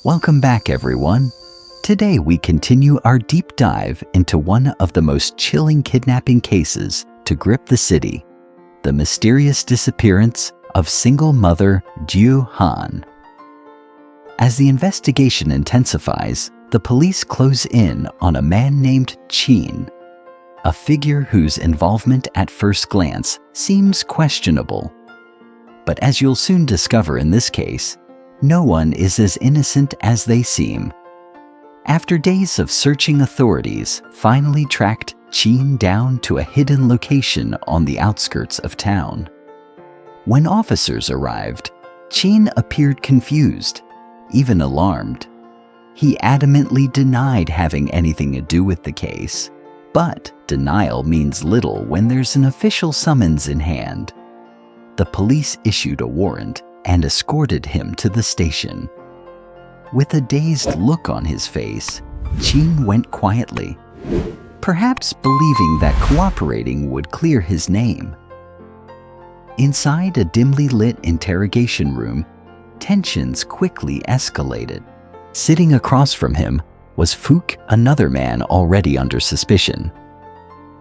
Welcome back, everyone. Today we continue our deep dive into one of the most chilling kidnapping cases to grip the city, the mysterious disappearance of single mother Ju Han. As the investigation intensifies, the police close in on a man named Chin, a figure whose involvement at first glance seems questionable. But as you'll soon discover in this case, no one is as innocent as they seem. After days of searching, authorities finally tracked Chin down to a hidden location on the outskirts of town. When officers arrived, Chin appeared confused, even alarmed. He adamantly denied having anything to do with the case, but denial means little when there's an official summons in hand. The police issued a warrant and escorted him to the station. With a dazed look on his face, Chin went quietly, perhaps believing that cooperating would clear his name. Inside a dimly lit interrogation room, tensions quickly escalated. Sitting across from him was Fook, another man already under suspicion.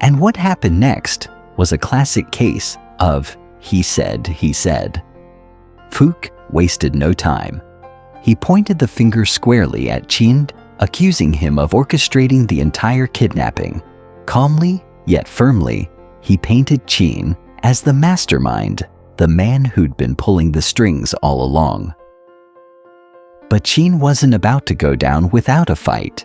And what happened next was a classic case of he said, he said. Fook wasted no time. He pointed the finger squarely at Chin, accusing him of orchestrating the entire kidnapping. Calmly, yet firmly, he painted Chin as the mastermind, the man who'd been pulling the strings all along. But Chin wasn't about to go down without a fight.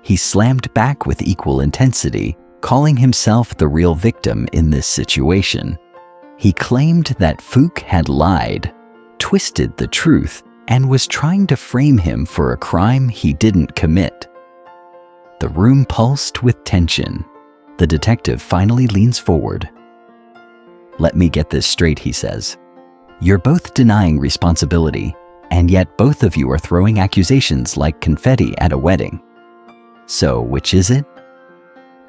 He slammed back with equal intensity, calling himself the real victim in this situation. He claimed that Fook had lied, twisted the truth, and was trying to frame him for a crime he didn't commit. The room pulsed with tension. The detective finally leans forward. "Let me get this straight," he says. "You're both denying responsibility, and yet both of you are throwing accusations like confetti at a wedding. So which is it?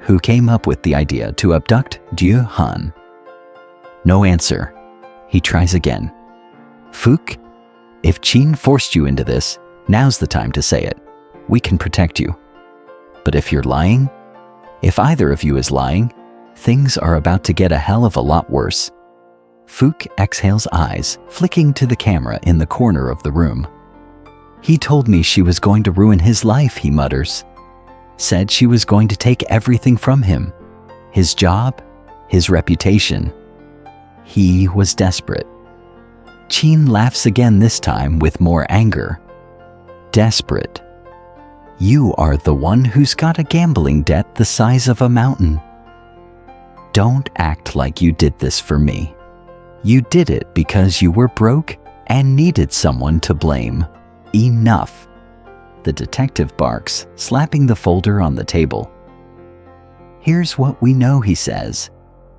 Who came up with the idea to abduct Ju Han?" No answer. He tries again. "Fook, if Chin forced you into this, now's the time to say it. We can protect you. But if you're lying, if either of you is lying, things are about to get a hell of a lot worse." Fook exhales eyes, flicking to the camera in the corner of the room. "He told me she was going to ruin his life," he mutters. "Said she was going to take everything from him. His job, his reputation. He was desperate." Chin laughs again, this time with more anger. "Desperate? You are the one who's got a gambling debt the size of a mountain. Don't act like you did this for me. You did it because you were broke and needed someone to blame. Enough." The detective barks, slapping the folder on the table. "Here's what we know," he says,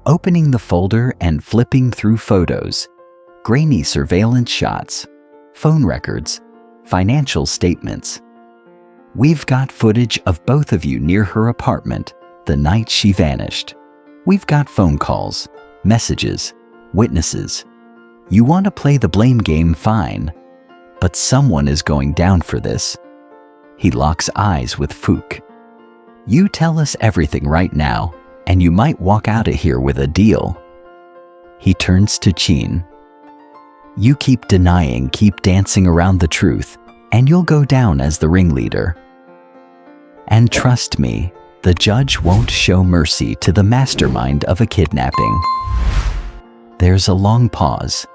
opening the folder and flipping through photos. Grainy surveillance shots, phone records, financial statements. "We've got footage of both of you near her apartment the night she vanished. We've got phone calls, messages, witnesses. You want to play the blame game, fine, but someone is going down for this." He locks eyes with Fook. "You tell us everything right now, and you might walk out of here with a deal." He turns to Chin. "You keep denying, keep dancing around the truth, and you'll go down as the ringleader. And trust me, the judge won't show mercy to the mastermind of a kidnapping." There's a long pause.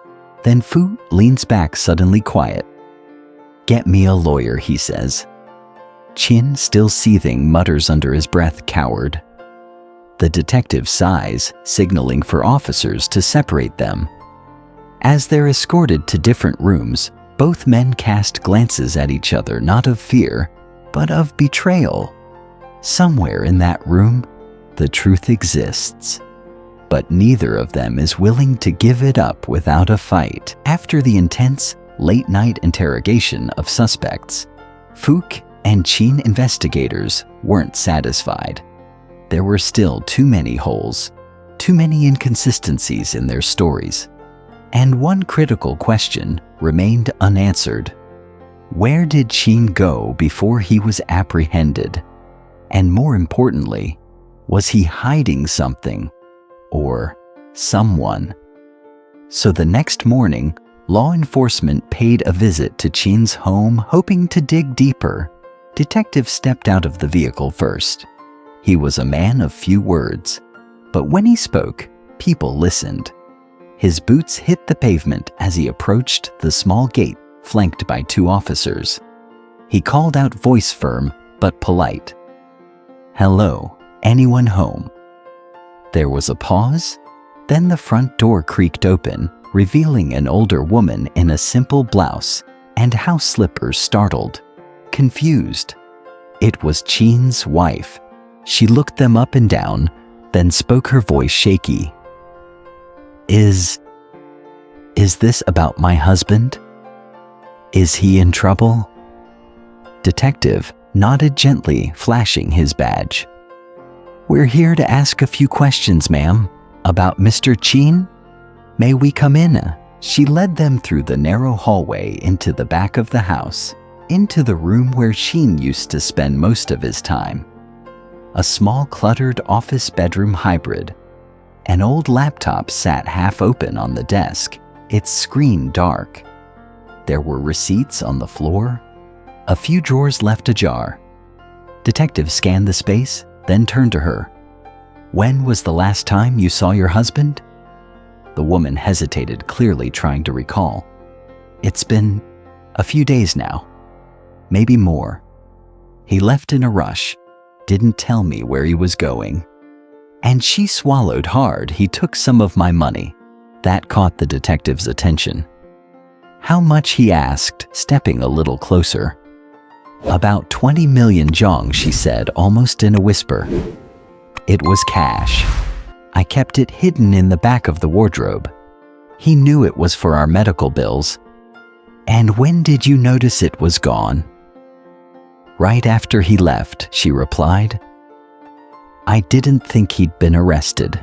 Then Fook leans back, suddenly quiet. "Get me a lawyer," he says. Chin, still seething, mutters under his breath, "Coward." The detective sighs, signaling for officers to separate them. As they're escorted to different rooms, both men cast glances at each other, not of fear, but of betrayal. Somewhere in that room, the truth exists. But neither of them is willing to give it up without a fight. After the intense, late-night interrogation of suspects, Fook and Chin investigators weren't satisfied. There were still too many holes, too many inconsistencies in their stories. And one critical question remained unanswered. Where did Qin go before he was apprehended? And more importantly, was he hiding something or someone? So the next morning, law enforcement paid a visit to Qin's home, hoping to dig deeper. Detective stepped out of the vehicle first. He was a man of few words, but when he spoke, people listened. His boots hit the pavement as he approached the small gate flanked by 2 officers. He called out, voice firm but polite. "Hello, anyone home?" There was a pause, then the front door creaked open, revealing an older woman in a simple blouse and house slippers, startled, confused. It was Qin's wife. She looked them up and down, then spoke, her voice shaky. Is this about my husband? Is he in trouble?" Detective nodded gently, flashing his badge. "We're here to ask a few questions, ma'am. About Mr. Qin? May we come in?" She led them through the narrow hallway into the back of the house, into the room where Qin used to spend most of his time. A small, cluttered office bedroom hybrid. An old laptop sat half open on the desk, its screen dark. There were receipts on the floor, a few drawers left ajar. Detective scanned the space, then turned to her. "When was the last time you saw your husband?" The woman hesitated, clearly trying to recall. "It's been a few days now. Maybe more. He left in a rush, didn't tell me where he was going." And she swallowed hard. "He took some of my money." That caught the detective's attention. "How much?" he asked, stepping a little closer. "About 20 million zhong," she said, almost in a whisper. "It was cash. I kept it hidden in the back of the wardrobe. He knew it was for our medical bills." "And when did you notice it was gone?" "Right after he left," she replied. "I didn't think he'd been arrested.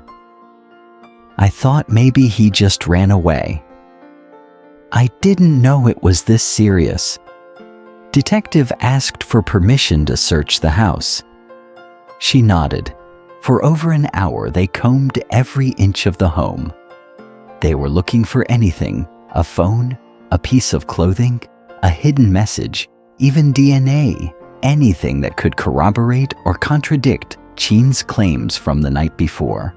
I thought maybe he just ran away. I didn't know it was this serious." Detective asked for permission to search the house. She nodded. For over an hour, they combed every inch of the home. They were looking for anything: a phone, a piece of clothing, a hidden message, even DNA, anything that could corroborate or contradict Qin's claims from the night before.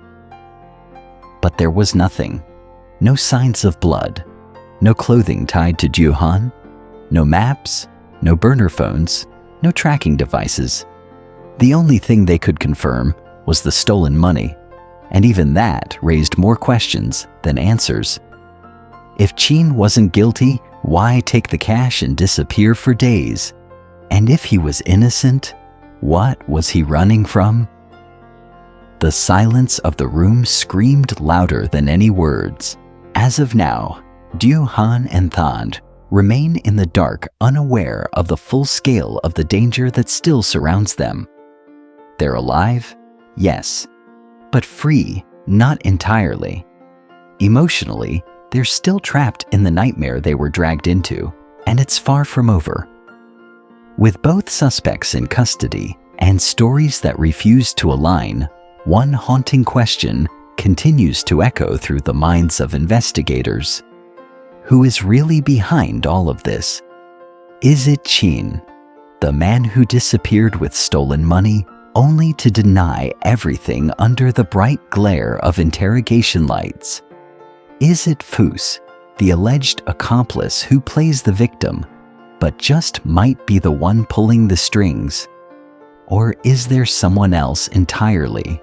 But there was nothing. No signs of blood. No clothing tied to Juhan. No maps. No burner phones. No tracking devices. The only thing they could confirm was the stolen money, and even that raised more questions than answers. If Qin wasn't guilty, why take the cash and disappear for days? And if he was innocent, what was he running from? The silence of the room screamed louder than any words. As of now, Juhan and Thand remain in the dark, unaware of the full scale of the danger that still surrounds them. They're alive, yes, but free, not entirely. Emotionally, they're still trapped in the nightmare they were dragged into, and it's far from over. With both suspects in custody and stories that refuse to align, one haunting question continues to echo through the minds of investigators. Who is really behind all of this? Is it Qin, the man who disappeared with stolen money only to deny everything under the bright glare of interrogation lights? Is it Foos, the alleged accomplice who plays the victim, but just might be the one pulling the strings? Or is there someone else entirely?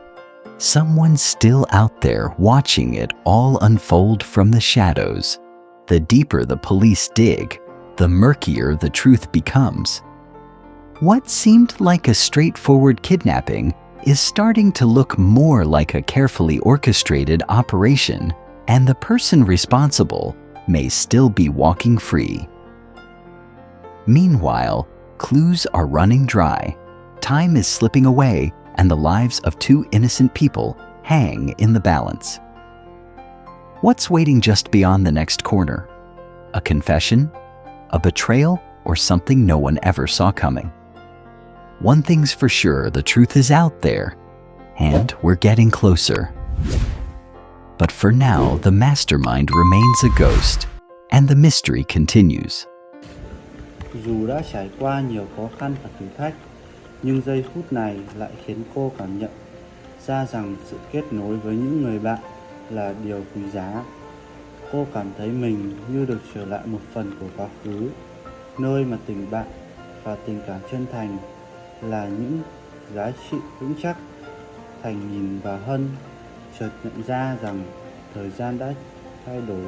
Someone still out there watching it all unfold from the shadows. The deeper the police dig, the murkier the truth becomes. What seemed like a straightforward kidnapping is starting to look more like a carefully orchestrated operation, and the person responsible may still be walking free. Meanwhile, clues are running dry. Time is slipping away, and the lives of 2 innocent people hang in the balance. What's waiting just beyond the next corner? A confession? A betrayal? or something no one ever saw coming. One thing's for sure, the truth is out there, and we're getting closer. But for now, the mastermind remains a ghost, and the mystery continues. Dù đã trải qua nhiều khó khăn và thử thách, nhưng giây phút này lại khiến cô cảm nhận ra rằng sự kết nối với những người bạn là điều quý giá. Cô cảm thấy mình như được trở lại một phần của quá khứ, nơi mà tình bạn và tình cảm chân thành là những giá trị vững chắc. Thành nhìn vào Hân, chợt nhận ra rằng thời gian đã thay đổi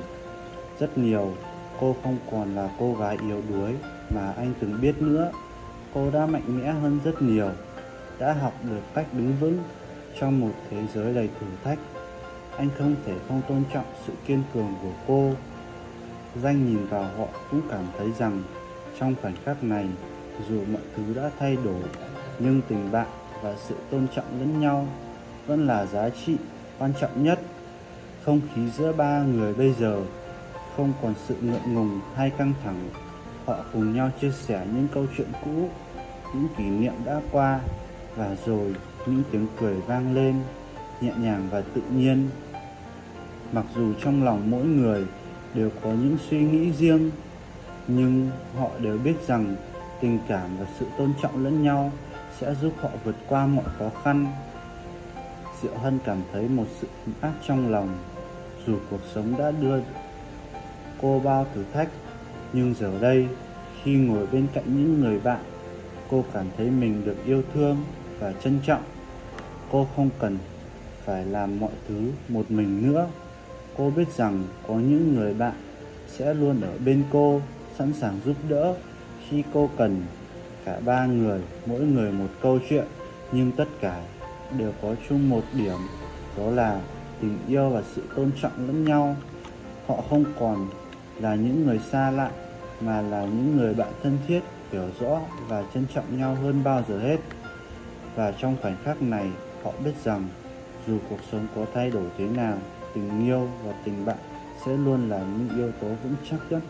rất nhiều. Cô không còn là cô gái yếu đuối mà anh từng biết nữa. Cô đã mạnh mẽ hơn rất nhiều, đã học được cách đứng vững trong một thế giới đầy thử thách. Anh không thể không tôn trọng sự kiên cường của cô. Danh nhìn vào họ cũng cảm thấy rằng trong khoảnh khắc này, dù mọi thứ đã thay đổi, nhưng tình bạn và sự tôn trọng lẫn nhau vẫn là giá trị quan trọng nhất. Không khí giữa ba người bây giờ không còn sự ngượng ngùng hay căng thẳng. Họ cùng nhau chia sẻ những câu chuyện cũ, những kỷ niệm đã qua, và rồi những tiếng cười vang lên nhẹ nhàng và tự nhiên. Mặc dù trong lòng mỗi người đều có những suy nghĩ riêng, nhưng họ đều biết rằng tình cảm và sự tôn trọng lẫn nhau sẽ giúp họ vượt qua mọi khó khăn. Diệu Hân cảm thấy một sự ấm áp trong lòng. Dù cuộc sống đã đưa cô bao thử thách, nhưng giờ đây, khi ngồi bên cạnh những người bạn, cô cảm thấy mình được yêu thương và trân trọng. Cô không cần phải làm mọi thứ một mình nữa. Cô biết rằng có những người bạn sẽ luôn ở bên cô, sẵn sàng giúp đỡ khi cô cần. Cả ba người, mỗi người một câu chuyện, nhưng tất cả đều có chung một điểm, đó là tình yêu và sự tôn trọng lẫn nhau. Họ không còn là những người xa lạ, mà là những người bạn thân thiết, hiểu rõ và trân trọng nhau hơn bao giờ hết. Và trong khoảnh khắc này, họ biết rằng dù cuộc sống có thay đổi thế nào, tình yêu và tình bạn sẽ luôn là những yếu tố vững chắc nhất.